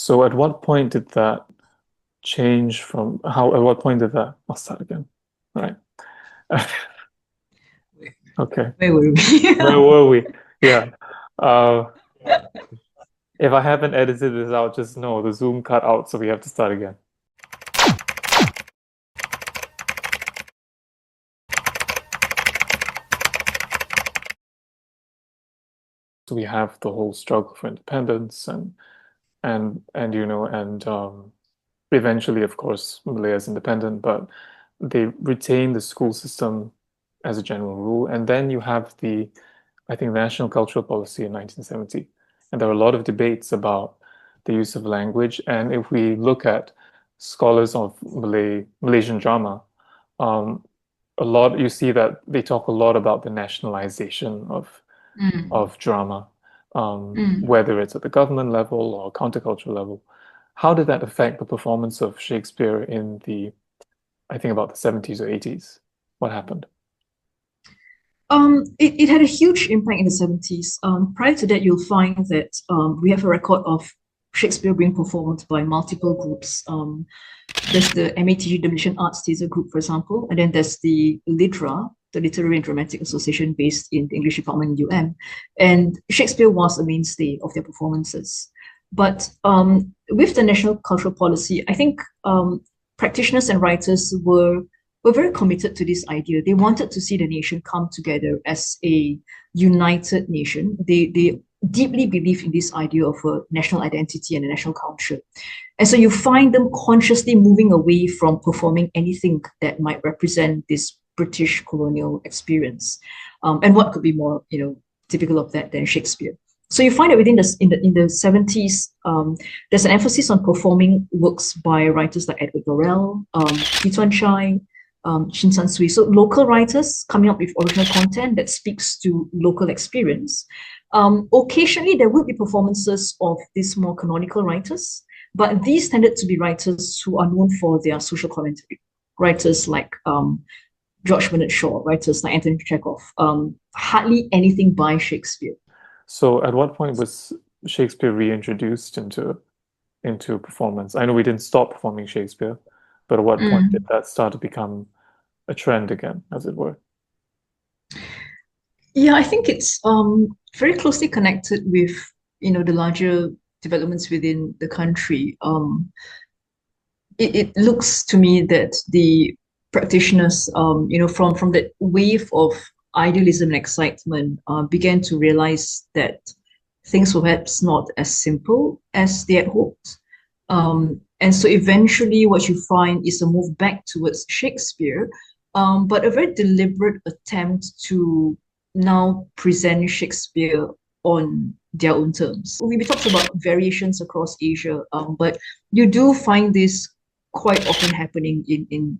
So at what point did that change from how, at what point did that, I'll start again. All right. Okay. Where were we? Where were we? Yeah. Uh, if I haven't edited this out, just know the Zoom cut out, so we have to start again. So we have the whole struggle for independence and eventually, of course, Malaya is independent, but they retain the school system as a general rule. And then you have I think, the National Cultural Policy in 1970. And there are a lot of debates about the use of language. And if we look at scholars of Malaysian drama, um, you see that they talk a lot about the nationalization Mm, of drama, mm. whether it's at the government level or countercultural level. How did that affect the performance of Shakespeare in I think about the 70s or 80s? What happened? It had a huge impact in the 70s. Prior to that, you'll find that we have a record of Shakespeare being performed by multiple groups. There's the MATG, the Malaysian Arts Theatre Group, for example, and then there's the LIDRA, the Literary and Dramatic Association, based in the English department in UM. And Shakespeare was a mainstay of their performances. But with the National Cultural Policy, I think practitioners and writers were very committed to this idea. They wanted to see the nation come together as a united nation. They deeply believe in this idea of a national identity and a national culture. And so you find them consciously moving away from performing anything that might represent this British colonial experience. And what could be more, typical of that than Shakespeare? So you find that in the 70s, there's an emphasis on performing works by writers like Edward Burrell, Lee Tuan Chai, Shin San Sui. So local writers coming up with original content that speaks to local experience. Occasionally, there will be performances of these more canonical writers, but these tended to be writers who are known for their social commentary. Writers like George Bernard Shaw, writers like Anthony Chekhov, hardly anything by Shakespeare. So at what point was Shakespeare reintroduced into performance? I know we didn't stop performing Shakespeare, but at what point did Mm. that start to become a trend again, as it were? Yeah, I think it's very closely connected with the larger developments within the country. It looks to me that the practitioners, from that wave of idealism and excitement, began to realize that things were perhaps not as simple as they had hoped. And so eventually, what you find is a move back towards Shakespeare, but a very deliberate attempt to now present Shakespeare on their own terms. We talked about variations across Asia, but you do find this quite often happening in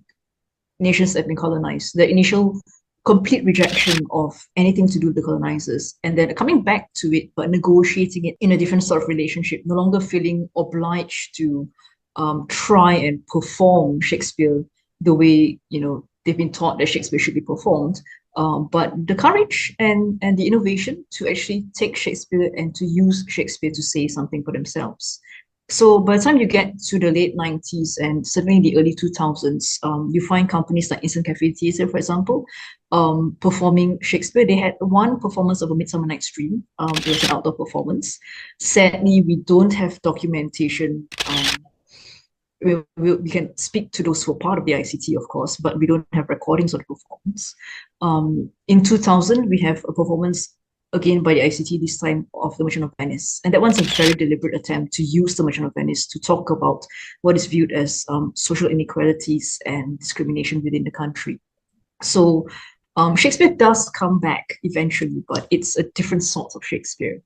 nations that have been colonized. The initial complete rejection of anything to do with the colonizers, and then coming back to it, but negotiating it in a different sort of relationship, no longer feeling obliged to try and perform Shakespeare the way they've been taught that Shakespeare should be performed. But the courage and the innovation to actually take Shakespeare and to use Shakespeare to say something for themselves. So by the time you get to the late 90s and certainly in the early 2000s, you find companies like Instant Cafe Theatre, for example, performing Shakespeare. They had one performance of A Midsummer Night's Dream. It was an outdoor performance. Sadly, we don't have documentation. We can speak to those who are part of the ICT, of course, but we don't have recordings of the performance. In 2000, we have a performance again by the ICT, this time of The Merchant of Venice. And that one's a very deliberate attempt to use The Merchant of Venice to talk about what is viewed as social inequalities and discrimination within the country. So Shakespeare does come back eventually, but it's a different sort of Shakespeare.